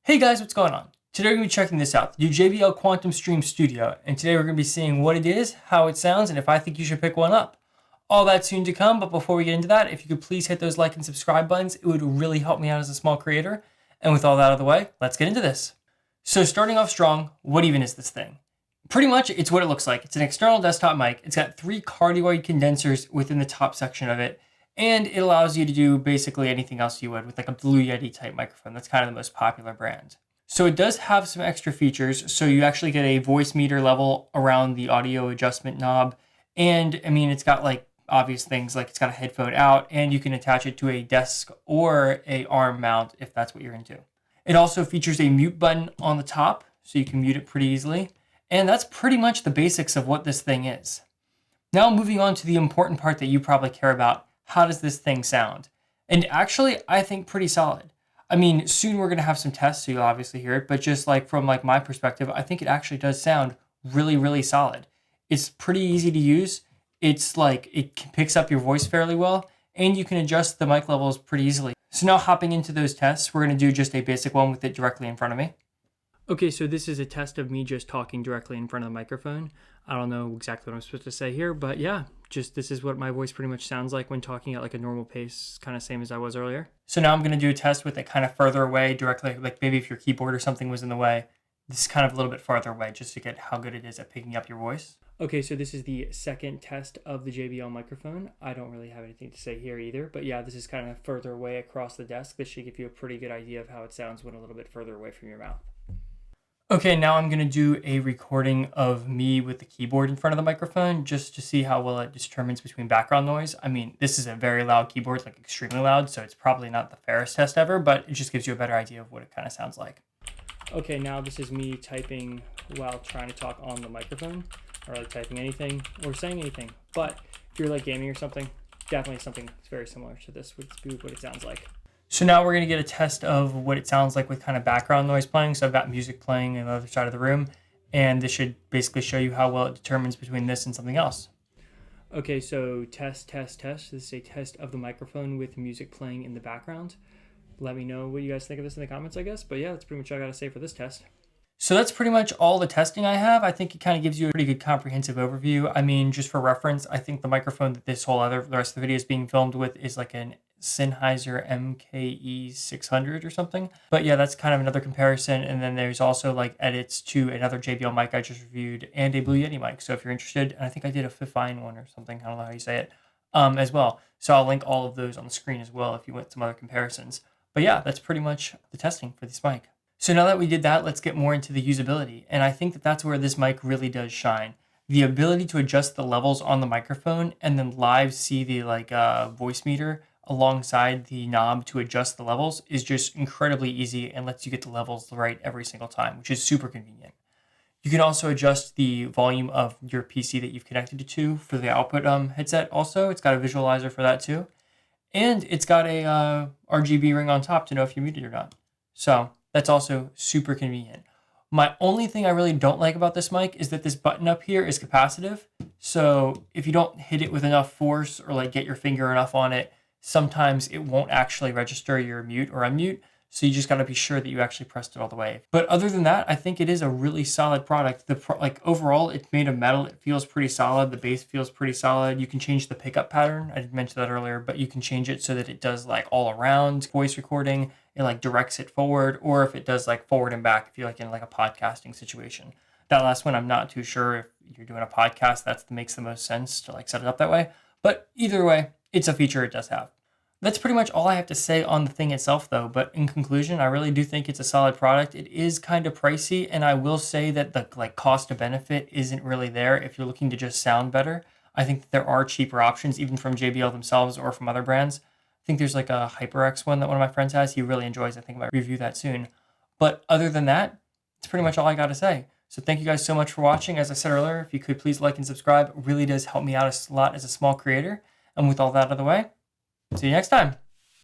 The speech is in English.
Hey guys, what's going on? Today we're going to be checking this out, the new JBL Quantum Stream Studio, and today we're going to be seeing what it is, how it sounds, and if I think you should pick one up. All that soon to come, but before we get into that, if you could please hit those like and subscribe buttons, it would really help me out as a small creator. And with all that out of the way, let's get into this. So starting off strong, what even is this thing? Pretty much, it's what it looks like. It's an external desktop mic. It's got 3 cardioid condensers within the top section of it, and it allows you to do basically anything else you would with like a Blue Yeti type microphone. That's kind of the most popular brand. So it does have some extra features. So you actually get a voice meter level around the audio adjustment knob. And I mean, it's got like obvious things like it's got a headphone out, and you can attach it to a desk or a arm mount if that's what you're into. It also features a mute button on the top, so you can mute it pretty easily. And that's pretty much the basics of what this thing is. Now moving on to the important part that you probably care about. How does this thing sound? And actually, I think pretty solid. I mean, soon we're going to have some tests, so you'll obviously hear it, but just like from like my perspective, I think it actually does sound really, really solid. It's pretty easy to use. It's like, it picks up your voice fairly well, and you can adjust the mic levels pretty easily. So now hopping into those tests, we're going to do just a basic one with it directly in front of me. Okay, so this is a test of me just talking directly in front of the microphone. I don't know exactly what I'm supposed to say here, but yeah, just this is what my voice pretty much sounds like when talking at like a normal pace, kind of same as I was earlier. So now I'm going to do a test with it kind of further away directly, like maybe if your keyboard or something was in the way, this is kind of a little bit farther away just to get how good it is at picking up your voice. Okay, so this is the second test of the JBL microphone. I don't really have anything to say here either, but yeah, this is kind of further away across the desk. This should give you a pretty good idea of how it sounds when a little bit further away from your mouth. Okay, now I'm going to do a recording of me with the keyboard in front of the microphone just to see how well it determines between background noise. I mean, this is a very loud keyboard, like extremely loud, so it's probably not the fairest test ever, but it just gives you a better idea of what it kind of sounds like. Okay, now this is me typing while trying to talk on the microphone, or like typing anything or saying anything. But if you're like gaming or something, definitely something that's very similar to this would be what it sounds like. So now we're going to get a test of what it sounds like with kind of background noise playing. So I've got music playing on the other side of the room, and this should basically show you how well it determines between this and something else. Okay, so test. This is a test of the microphone with music playing in the background. Let me know what you guys think of this in the comments, I guess. But yeah, that's pretty much all I got to say for this test. So that's pretty much all the testing I have. I think it kind of gives you a pretty good comprehensive overview. I mean, just for reference, I think the microphone that the rest of the video is being filmed with is like an Sennheiser MKE 600 or something. But yeah, that's kind of another comparison. And then there's also like edits to another JBL mic I just reviewed and a Blue Yeti mic. So if you're interested, and I think I did a Fifine one or something, I don't know how you say it, as well. So I'll link all of those on the screen as well if you want some other comparisons. But yeah, that's pretty much the testing for this mic. So now that we did that, let's get more into the usability. And I think that that's where this mic really does shine. The ability to adjust the levels on the microphone and then live see the voice meter alongside the knob to adjust the levels is just incredibly easy and lets you get the levels right every single time, which is super convenient. You can also adjust the volume of your PC that you've connected it to for the output headset also. It's got a visualizer for that too. And it's got a RGB ring on top to know if you're muted or not. So that's also super convenient. My only thing I really don't like about this mic is that this button up here is capacitive. So if you don't hit it with enough force or like get your finger enough on it, sometimes it won't actually register your mute or unmute. So you just got to be sure that you actually pressed it all the way. But other than that, I think it is a really solid product. Overall, it's made of metal. It feels pretty solid. The bass feels pretty solid. You can change the pickup pattern. I didn't mention that earlier, but you can change it so that it does like all around voice recording. It like directs it forward, or if it does like forward and back, if you're like in like a podcasting situation. That last one, I'm not too sure if you're doing a podcast, that makes the most sense to like set it up that way. But either way, it's a feature it does have. That's pretty much all I have to say on the thing itself though. But in conclusion, I really do think it's a solid product. It is kind of pricey, and I will say that the like cost to benefit isn't really there if you're looking to just sound better. I think that there are cheaper options even from JBL themselves or from other brands. I think there's like a HyperX one that one of my friends has. He really enjoys. I think I might review that soon. But other than that, it's pretty much all I got to say. So thank you guys so much for watching. As I said earlier, if you could please like and subscribe, it really does help me out a lot as a small creator. And with all that out of the way, see you next time.